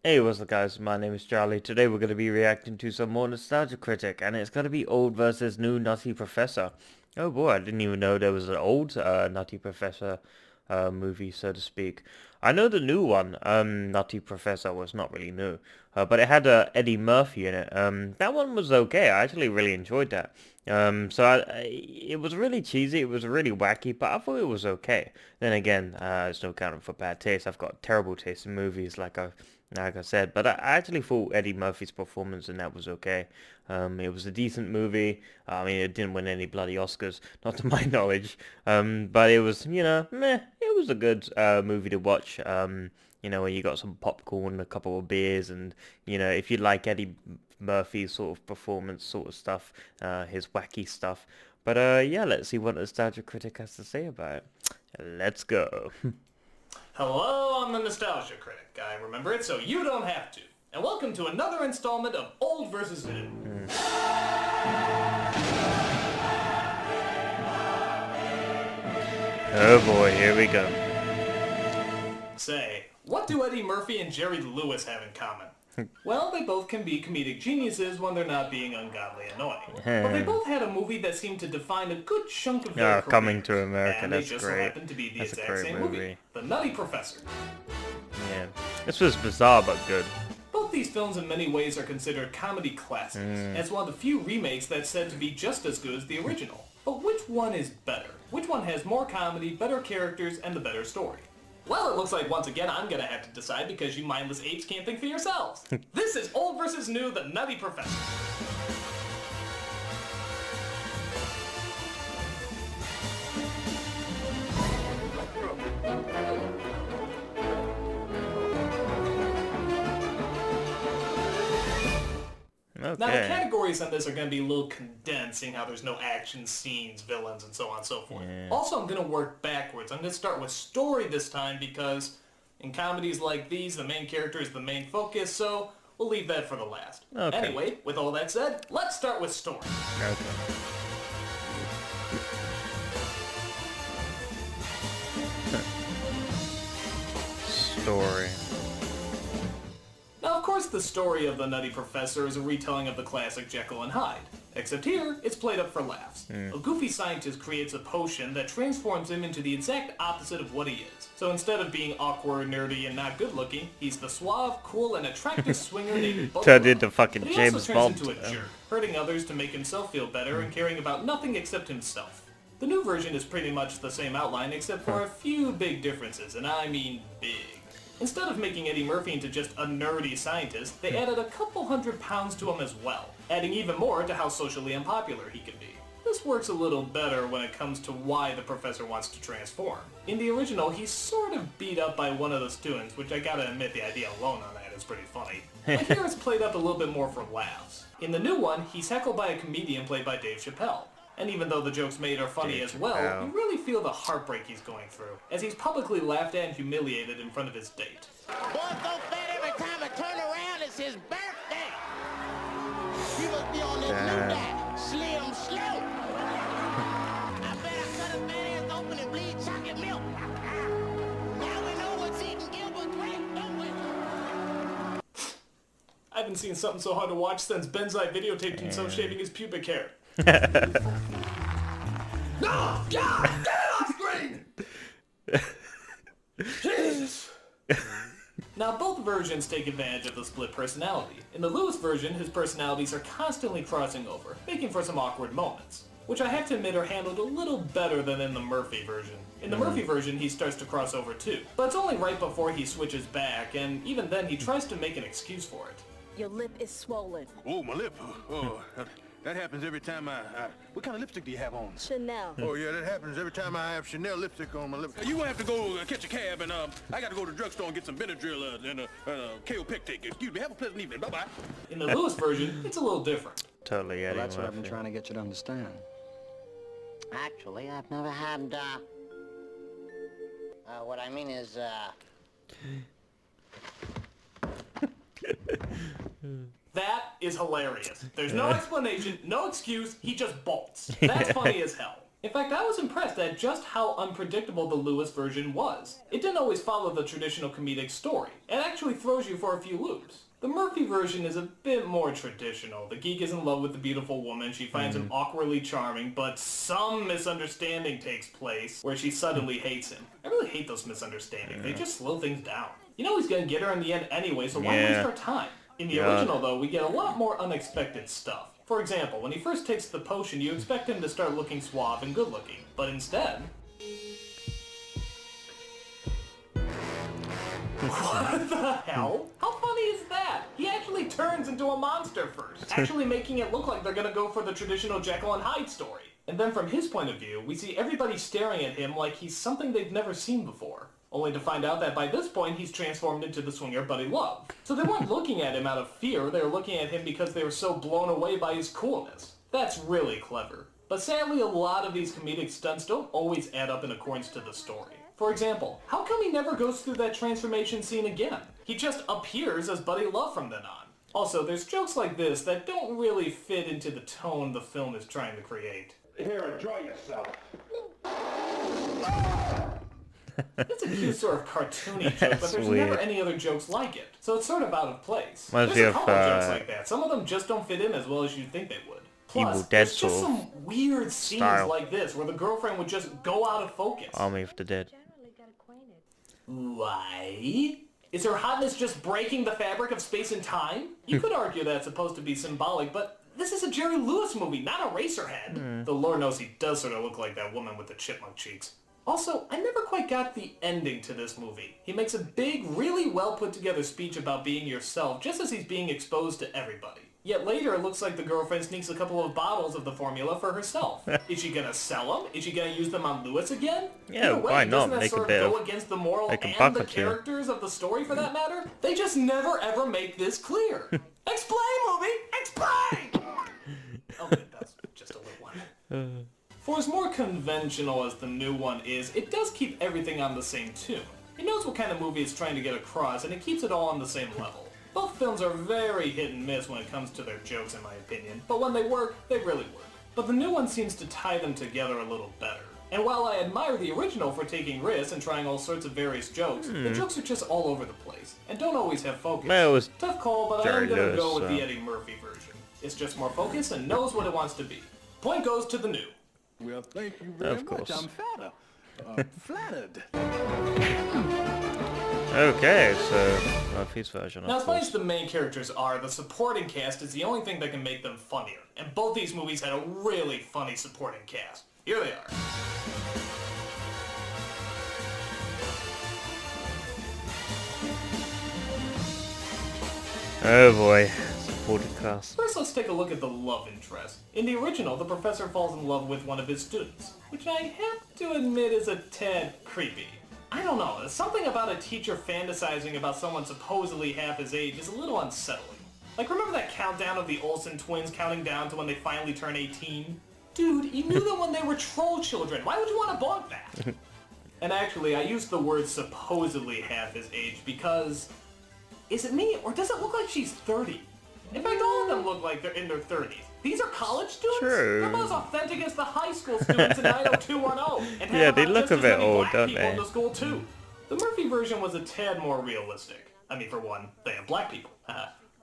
Hey, what's up guys, my name is Charlie. Today we're going to be reacting to some more Nostalgia Critic, and it's going to be old versus new Nutty Professor. Oh boy, I didn't even know there was an old Nutty Professor movie, so to speak. I know the new one, Nutty Professor, was not really new, but it had Eddie Murphy in it. That one was okay, I actually really enjoyed that. It was really cheesy, it was really wacky, but I thought it was okay. Then again, it's no counting for bad taste. I've got terrible taste in movies, like I said, but I actually thought Eddie Murphy's performance in that was okay. It was a decent movie. I mean, it didn't win any bloody Oscars, not to my knowledge. But it was, meh. It was a good movie to watch. When you got some popcorn, a couple of beers, and if you like Eddie Murphy's sort of performance, sort of stuff, his wacky stuff. But yeah, let's see what Nostalgia Critic has to say about it. Let's go. Hello, I'm the Nostalgia Critic. I remember it so you don't have to. And welcome to another installment of Old vs. New. Oh boy, here we go. Say, what do Eddie Murphy and Jerry Lewis have in common? Well, they both can be comedic geniuses when they're not being ungodly annoying. But they both had a movie that seemed to define a good chunk of their careers. Coming to America, and that's they just great. so happened to be the That's a exact great same movie. The Nutty Professor. Yeah, this was bizarre but good. Both these films in many ways are considered comedy classics, and it's one of the few remakes that's said to be just as good as the original. But which one is better? Which one has more comedy, better characters, and the better story? Well, it looks like once again I'm gonna have to decide because you mindless apes can't think for yourselves. This is Old vs. New, the Nutty Professor. Okay. Now, the categories on this are going to be a little condensed, seeing how there's no action scenes, villains, and so on and so forth. Yeah. Also, I'm going to work backwards. I'm going to start with story this time because in comedies like these, the main character is the main focus, so we'll leave that for the last. Okay. Anyway, with all that said, let's start with story. Okay. Story. Now, of course, the story of the Nutty Professor is a retelling of the classic Jekyll and Hyde. Except here, it's played up for laughs. A goofy scientist creates a potion that transforms him into the exact opposite of what he is. So instead of being awkward, nerdy, and not good-looking, he's the suave, cool, and attractive swinger named Bud. Turned into fucking But he James also Bond. turns into a jerk, hurting others to make himself feel better and caring about nothing except himself. The new version is pretty much the same outline except for a few big differences, and I mean big. Instead of making Eddie Murphy into just a nerdy scientist, they added a couple 100 pounds to him as well, adding even more to how socially unpopular he can be. This works a little better when it comes to why the professor wants to transform. In the original, he's sort of beat up by one of the students, which I gotta admit the idea alone on that is pretty funny. But here it's played up a little bit more for laughs. In the new one, he's heckled by a comedian played by Dave Chappelle. And even though the jokes made are funny as well, you really feel the heartbreak he's going through, as he's publicly laughed at and humiliated in front of his date. Boy, so fat every time I turn around, it's his birthday. You must be on this new diet, Slim Slow. I bet I cut his fat ass open and bleed chocolate milk. Now we know what's eating Gilbert Grape, don't we? I haven't seen something so hard to watch since Benzai videotaped himself shaving his pubic hair. No! God! Get it off screen! Jesus! Now, both versions take advantage of the split personality. In the Lewis version, his personalities are constantly crossing over, making for some awkward moments, which I have to admit are handled a little better than in the Murphy version. In the Murphy version, he starts to cross over too, but it's only right before he switches back, and even then he tries to make an excuse for it. Your lip is swollen. Oh, my lip. Oh, that happens every time what kind of lipstick do you have on? Chanel. Oh, yeah, that happens every time I have Chanel lipstick on my lips. You gonna have to go catch a cab, and I gotta go to the drugstore and get some Benadryl and Kaopectic. Excuse me, have a pleasant evening. Bye-bye. In the Lewis version, it's a little different. Totally Eddie Well, that's what I've been Murphy. trying to get you to understand. Actually, I've never had, what I mean is, That is hilarious. There's no explanation, no excuse, he just bolts. That's funny as hell. In fact, I was impressed at just how unpredictable the Lewis version was. It didn't always follow the traditional comedic story. It actually throws you for a few loops. The Murphy version is a bit more traditional. The geek is in love with the beautiful woman. She finds him awkwardly charming, but some misunderstanding takes place where she suddenly hates him. I really hate those misunderstandings. They just slow things down. You know he's gonna get her in the end anyway, so why waste our time? In the original, though, we get a lot more unexpected stuff. For example, when he first takes the potion, you expect him to start looking suave and good-looking. But instead... What the hell? How funny is that? He actually turns into a monster first, actually making it look like they're gonna go for the traditional Jekyll and Hyde story. And then from his point of view, we see everybody staring at him like he's something they've never seen before. Only to find out that by this point he's transformed into the swinger Buddy Love. So they weren't looking at him out of fear, they were looking at him because they were so blown away by his coolness. That's really clever. But sadly, a lot of these comedic stunts don't always add up in accordance to the story. For example, how come he never goes through that transformation scene again? He just appears as Buddy Love from then on. Also, there's jokes like this that don't really fit into the tone the film is trying to create. Here, enjoy yourself. It's a cute sort of cartoony joke, but there's never any other jokes like it. So it's sort of out of place. Reminds There's me a couple of, jokes like that. Some of them just don't fit in as well as you'd think they would. Plus, Evil Dead there's just sort of some weird scenes style. like this where the girlfriend would just go out of focus. Army of the Dead. Why? Is her hotness just breaking the fabric of space and time? You could argue that's supposed to be symbolic, but this is a Jerry Lewis movie, not a Eraserhead. The Lord knows he does sort of look like that woman with the chipmunk cheeks. Also, I never quite got the ending to this movie. He makes a big, really well put together speech about being yourself just as he's being exposed to everybody. Yet later it looks like the girlfriend sneaks a couple of bottles of the formula for herself. Is she gonna sell them? Is she gonna use them on Lewis again? Yeah, Either way, why not? doesn't that Make a sort bit of go of- against the moral make a and buck the or two. characters of the story for that matter? They just never ever make this clear. Explain, movie! Explain! Okay, that's just a little one. For as more conventional as the new one is, it does keep everything on the same tune. It knows what kind of movie it's trying to get across, and it keeps it all on the same level. Both films are very hit and miss when it comes to their jokes, in my opinion, but when they work, they really work. But the new one seems to tie them together a little better. And while I admire the original for taking risks and trying all sorts of various jokes, the jokes are just all over the place, and don't always have focus. Well, it was Tough call, but I Jerry am gonna Lewis, go with the so- Eddie Murphy version. It's just more focused and knows what it wants to be. Point goes to the new. Well, thank you very Of much. course. I'm fatter. Flattered. Okay, so Murphy's version, Now, of as funny as course. the main characters are, the supporting cast is the only thing that can make them funnier. And both these movies had a really funny supporting cast. Here they are. Oh boy, supporting cast. First, let's take a look at the love interest. In the original, the professor falls in love with one of his students, which I have to admit is a tad creepy. I don't know, there's something about a teacher fantasizing about someone supposedly half his age is a little unsettling. Like, remember that countdown of the Olsen twins counting down to when they finally turn 18? Dude, you knew them when they were troll children. Why would you want to bonk that? And actually, I used the word supposedly half his age because... Is it me, or does it look like she's 30? In fact, all of them look like they're in their 30s. These are college students? True. They're about as authentic as the high school students in 90210. And Yeah, have they about look just a as bit many old, black don't people they? in the school, too. The Murphy version was a tad more realistic. I mean, for one, they have black people.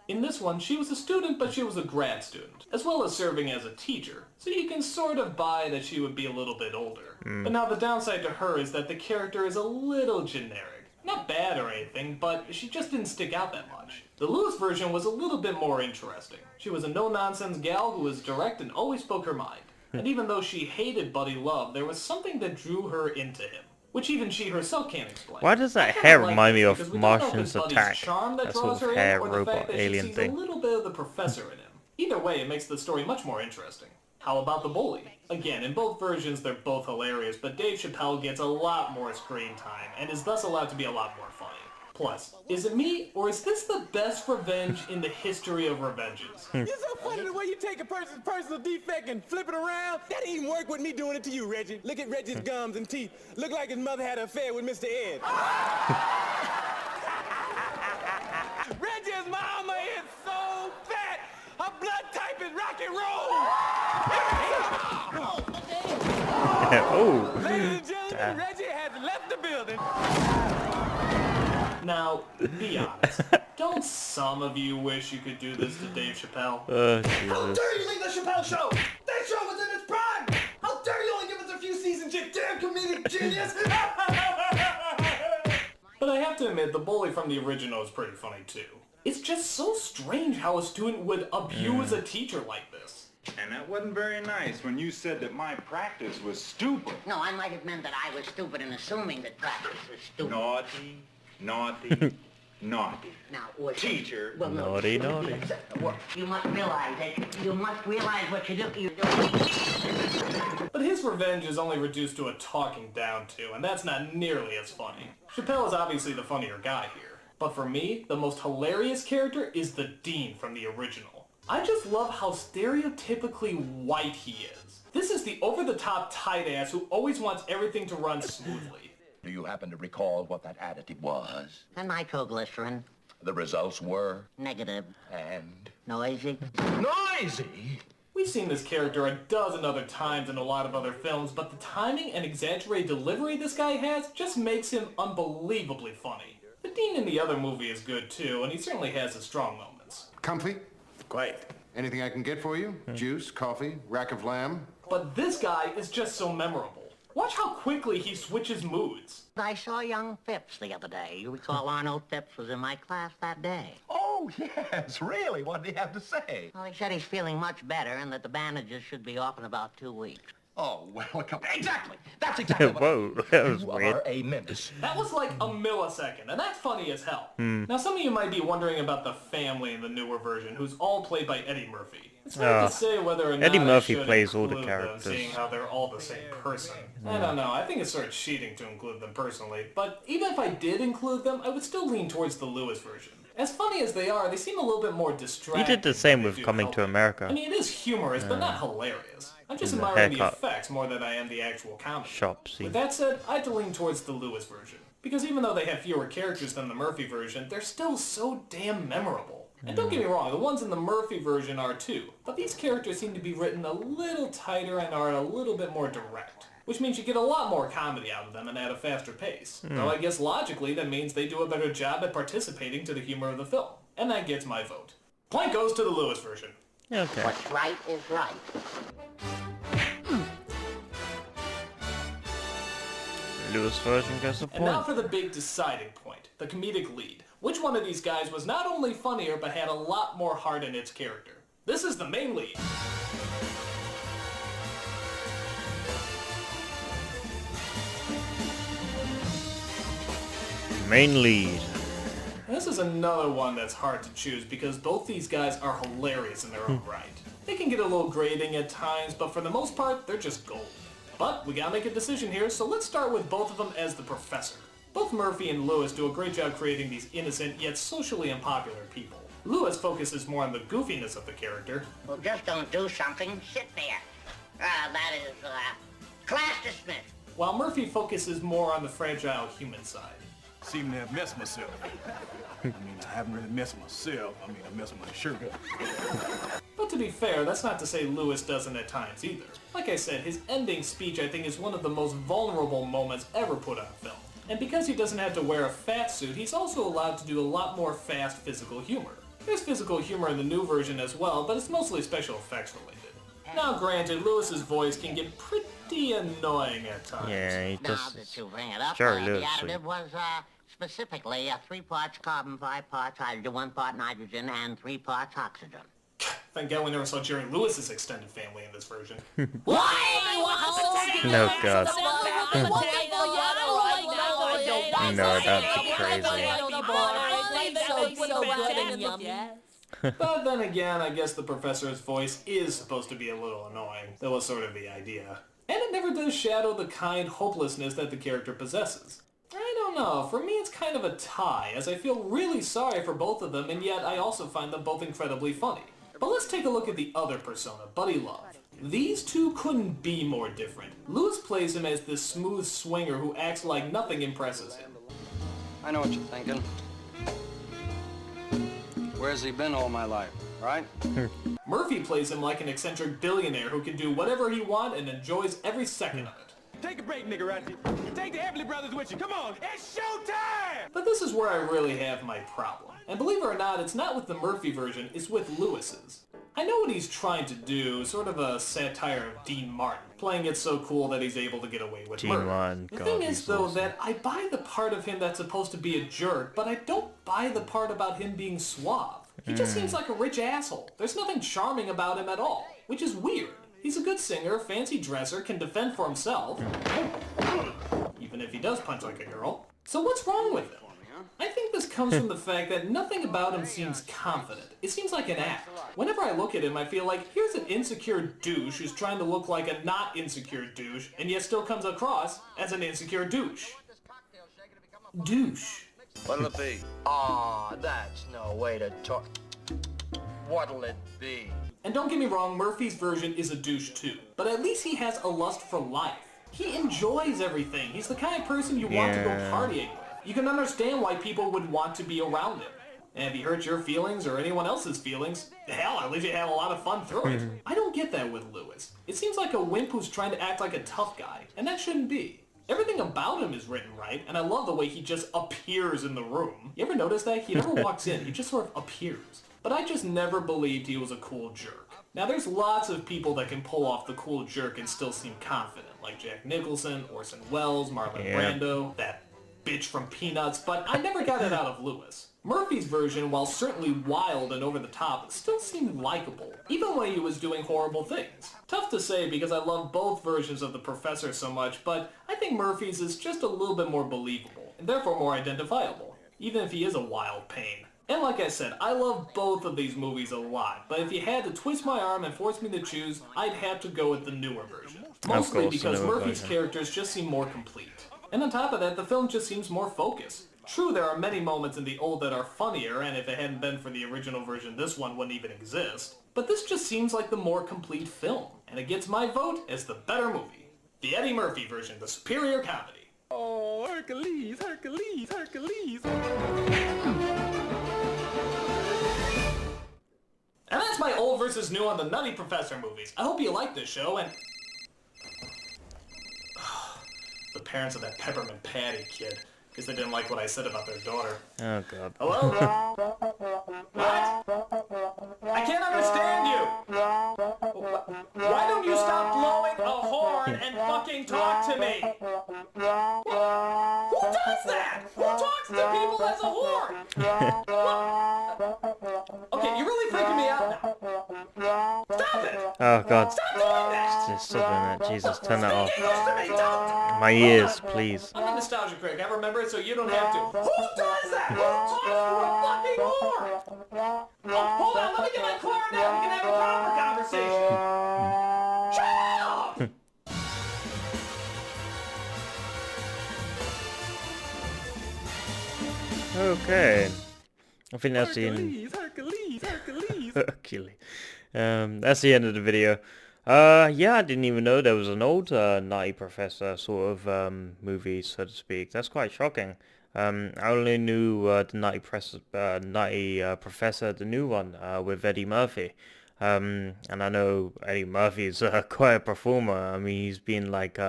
In this one, she was a student, but she was a grad student, as well as serving as a teacher, so you can sort of buy that she would be a little bit older. But now the downside to her is that the character is a little generic. Not bad or anything, but she just didn't stick out that much. The Lewis version was a little bit more interesting. She was a no-nonsense gal who was direct and always spoke her mind. And even though she hated Buddy Love, there was something that drew her into him, which even she herself can't explain. Why does that I kinda hair like remind me this of because we don't know if Martian's it's Buddy's Attack? charm that That draws sort her of in, hair or the robot fact that she alien sees thing. a little bit of the professor in him. Either way, it makes the story much more interesting. How about the bully? Again, in both versions, they're both hilarious, but Dave Chappelle gets a lot more screen time, and is thus allowed to be a lot more funny. Plus, is it me, or is this the best revenge in the history of revenges? You're so funny the way you take a person's personal defect and flip it around. That didn't even work with me doing it to you, Reggie. Look at Reggie's gums and teeth. Look like his mother had an affair with Mr. Ed. Reggie's mama is so fat. Her blood type is rock and roll. Oh. Ladies and gentlemen, Reggie has left the building. Now, be honest. Don't some of you wish you could do this to Dave Chappelle? Oh, How Jesus. dare you leave the Chappelle Show? That show was in its prime! How dare you only give us a few seasons, you damn comedic genius! But I have to admit, the bully from the original is pretty funny too. It's just so strange how a student would abuse a teacher like this. And that wasn't very nice when you said that my practice was stupid. No, I might have meant that I was stupid in assuming that practice was stupid. Naughty, naughty, naughty. Now, was Teacher. Well, no, Naughty, naughty. Well, you must realize that. You must realize what you do. But his revenge is only reduced to a talking down to, and that's not nearly as funny. Chappelle is obviously the funnier guy here. But for me, the most hilarious character is the Dean from the original. I just love how stereotypically white he is. This is the over-the-top tight ass who always wants everything to run smoothly. Do you happen to recall what that additive was? And nitroglycerin. The results were? Negative. And? Noisy. Noisy? We've seen this character a dozen other times in a lot of other films, but the timing and exaggerated delivery this guy has just makes him unbelievably funny. The Dean in the other movie is good too, and he certainly has his strong moments. Comfy? Quite. Anything I can get for you? Juice, coffee, rack of lamb? But this guy is just so memorable. Watch how quickly he switches moods. I saw young Phipps the other day. You recall Arnold Phipps was in my class that day. Oh, yes, really? What did he have to say? Well, he said he's feeling much better and that the bandages should be off in about 2 weeks. Oh, well, exactly. That's exactly what Whoa, that was you weird. are a menace. That was like a millisecond, and that's funny as hell. Now, some of you might be wondering about the family in the newer version, who's all played by Eddie Murphy. It's hard to say whether or not Eddie Murphy I should plays all the include characters. them, seeing how they're all the same person. I don't know. I think it's sort of cheating to include them personally, but even if I did include them, I would still lean towards the Lewis version. As funny as they are, they seem a little bit more distracting. He did the same than they with do Coming to helping. America. I mean, it is humorous, but not hilarious. I'm just And the admiring the haircut. effects more than I am the actual comedy. Shop scene. With that said, I'd lean towards the Lewis version. Because even though they have fewer characters than the Murphy version, they're still so damn memorable. And don't get me wrong, the ones in the Murphy version are too, but these characters seem to be written a little tighter and are a little bit more direct. Which means you get a lot more comedy out of them and at a faster pace. Though I guess logically that means they do a better job at participating to the humor of the film. And that gets my vote. Point goes to the Lewis version. Okay. What's right is right. Lewis version gets a And now point. for the big deciding point, the comedic lead. Which one of these guys was not only funnier, but had a lot more heart in its character? This is the main lead. Main lead. And this is another one that's hard to choose because both these guys are hilarious in their own right. They can get a little grating at times, but for the most part, they're just gold. But we gotta make a decision here, so let's start with both of them as the professor. Both Murphy and Lewis do a great job creating these innocent yet socially unpopular people. Lewis focuses more on the goofiness of the character, Well, just don't do something. Sit there. That is, class dismissed. while Murphy focuses more on the fragile human side. Seem to have messed myself. I mean, I haven't really messed myself. I mean, I messed my shirt up. But to be fair, that's not to say Lewis doesn't at times either. Like I said, his ending speech I think is one of the most vulnerable moments ever put on film. And because he doesn't have to wear a fat suit, he's also allowed to do a lot more fast physical humor. There's physical humor in the new version as well, but it's mostly special effects related. Now granted, Lewis's voice can get pretty annoying at times. Yeah, he Now just... that you bring it up, Sure, the Lewis. additive was, specifically 3 parts carbon, 5 parts hydrogen, 1 part nitrogen, and 3 parts oxygen. Thank God we never saw Jerry Lewis's extended family in this version. No, God. No, that'd be crazy. But then again, I guess the professor's voice is supposed to be a little annoying. That was sort of the idea. And it never does shadow the kind hopelessness that the character possesses. I don't know, for me it's kind of a tie, as I feel really sorry for both of them, and yet I also find them both incredibly funny. But let's take a look at the other persona, Buddy Love. These two couldn't be more different. Lewis plays him as this smooth swinger who acts like nothing impresses him. I know what you're thinking. Where's he been all my life, right? Murphy plays him like an eccentric billionaire who can do whatever he wants and enjoys every second of it. Take a break, nigga, Reggie. Take the Everly Brothers with you. Come on. It's showtime! But this is where I really have my problem. And believe it or not, it's not with the Murphy version, it's with Lewis's. I know what he's trying to do, sort of a satire of Dean Martin, playing it so cool that he's able to get away with murder. Martin, The God, thing he's is, though, awesome. that I buy the part of him that's supposed to be a jerk, but I don't buy the part about him being suave. He just seems like a rich asshole. There's nothing charming about him at all, which is weird. He's a good singer, fancy dresser, can defend for himself, even if he does punch like a girl. So what's wrong with him? I think this comes from the fact that nothing about him seems confident. It seems like an act. Whenever I look at him, I feel like here's an insecure douche who's trying to look like a not insecure douche, and yet still comes across as an insecure douche. Douche. What'll it be? Aw, that's no way to talk. What'll it be? And don't get me wrong, Murphy's version is a douche too. But at least he has a lust for life. He enjoys everything. He's the kind of person you want to go partying with. You can understand why people would want to be around him. And if he hurts your feelings or anyone else's feelings, hell, at least you have a lot of fun through it. I don't get that with Lewis. It seems like a wimp who's trying to act like a tough guy, and that shouldn't be. Everything about him is written right, and I love the way he just appears in the room. You ever notice that? He never walks in, he just sort of appears. But I just never believed he was a cool jerk. Now there's lots of people that can pull off the cool jerk and still seem confident, like Jack Nicholson, Orson Welles, Marlon Brando, that bitch from Peanuts, but I never got it out of Lewis. Murphy's version, while certainly wild and over the top, still seemed likable, even when he was doing horrible things. Tough to say because I love both versions of the Professor so much, but I think Murphy's is just a little bit more believable, and therefore more identifiable, even if he is a wild pain. And like I said, I love both of these movies a lot, but if you had to twist my arm and force me to choose, I'd have to go with the newer version. Mostly because Murphy's characters just seem more complete. And on top of that, the film just seems more focused. True, there are many moments in the old that are funnier, and if it hadn't been for the original version, this one wouldn't even exist. But this just seems like the more complete film, and it gets my vote as the better movie. The Eddie Murphy version, the superior comedy. Oh, Hercules, Hercules, Hercules. And that's my old versus new on the Nutty Professor movies. I hope you like this show, and... the parents of that Peppermint Patty kid. Because they didn't like what I said about their daughter. Oh, God. Hello? What? I can't understand you! Why don't you stop blowing a horn and fucking talk to me? Who does that? Who talks to people as a horn? Okay, you're really freaking me out now. Stop it! Oh, God. Stop doing that! Just stop doing that. Jesus, turn that off. Speak English to me, don't! My ears, please. I'm a nostalgia critic. I remember it so you don't have to. Who does that? Who talks to a fucking horn? Oh, hold on, let me get my clarinet. We can have a proper conversation. Shut up! Okay. I think that's the end. Hercules, Hercules. Hercules. That's the end of the video. Yeah, I didn't even know there was an old Nutty Professor sort of movie, so to speak. That's quite shocking. I only knew the Nutty Professor, the new one, with Eddie Murphy. And I know Eddie Murphy's quite a performer. I mean, he's been like in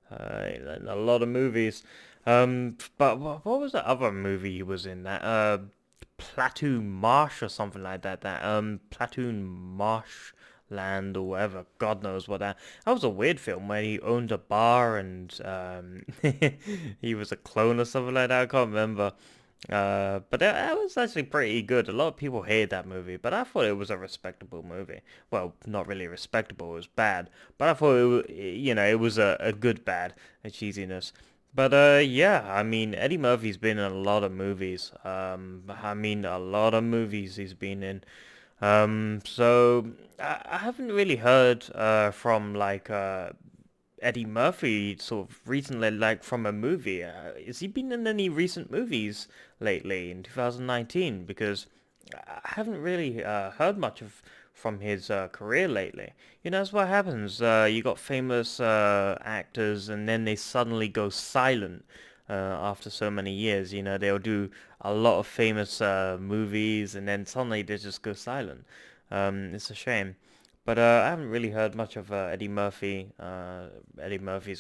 a lot of movies. But what was the other movie he was in? That Platoon Marsh or something like that. Platoon Marsh Land or whatever. God knows what that. That was a weird film where he owned a bar and he was a clone or something like that. I can't remember. But that was actually pretty good. A lot of people hated that movie, but I thought it was a respectable movie. Well, not really respectable. It was bad, but I thought it was, it was a good bad, a cheesiness. But yeah, I mean, Eddie Murphy's been in a lot of movies. A lot of movies he's been in. So I haven't really heard from like Eddie Murphy sort of recently, like from a movie. Has he been in any recent movies lately in 2019? Because I haven't really heard much from his career lately. That's what happens. You got famous actors and then they suddenly go silent after so many years. They'll do a lot of famous movies and then suddenly they just go silent. It's a shame. But I haven't really heard much of Eddie Murphy's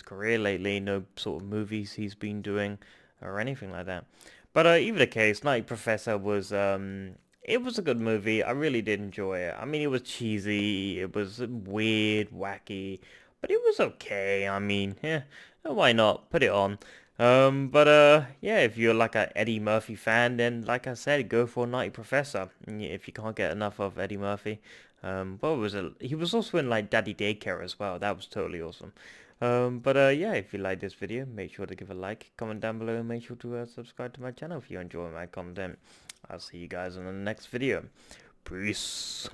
career lately. No sort of movies he's been doing or anything like that. But either the case, Nutty Professor was it was a good movie. I really did enjoy it. I mean, it was cheesy, it was weird, wacky, but it was okay. I mean, yeah, why not? Put it on. But yeah, if you're like a Eddie Murphy fan, then like I said, go for Nutty Professor. If you can't get enough of Eddie Murphy. What was it? He was also in like Daddy Daycare as well. That was totally awesome. But yeah, if you like this video, make sure to give a like, comment down below, and make sure to subscribe to my channel if you enjoy my content. I'll see you guys in the next video. Peace.